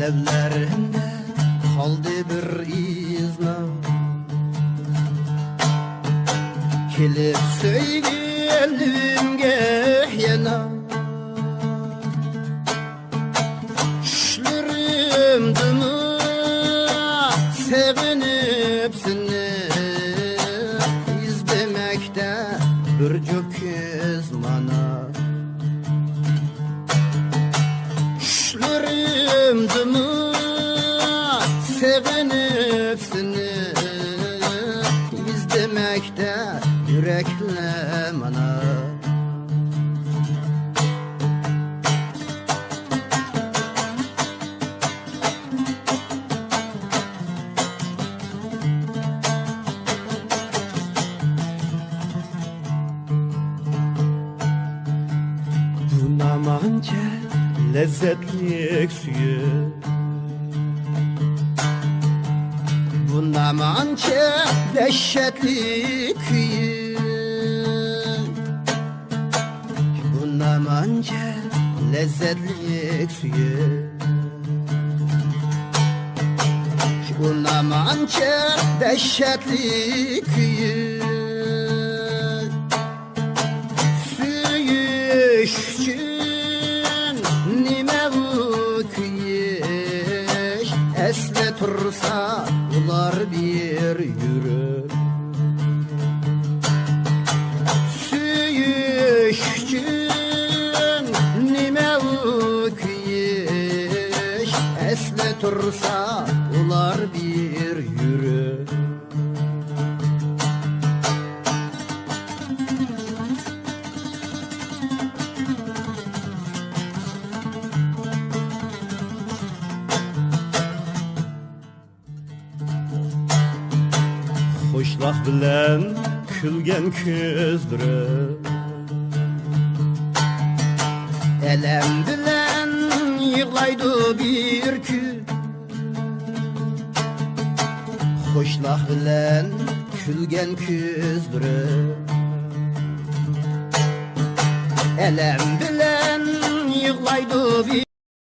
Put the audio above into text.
Levlerimde kaldı bir izna, kelip söyleyelimge yana. Düşlerimdimi sevinip seni izlemekte bir gökyüz mana. Düşlerimdimi sevinip seni izlemekte yürekle mana. Bunamanca lezzetlik suyu, bunamanca dehşetli kıyı, bunamanca lezzetlik suyu, bunamanca dehşetli kıyı. Söyüşçün nime kıyış, esle tursa ular bir yürür. Söyüşçün nime kıyış, esle tursa ular bir yürür. Hoşlak bilen külgen közdürü, elem bilen yığlaydı bir gün. Hoşlak bilen külgen közdürü, elem bilen yığlaydı bir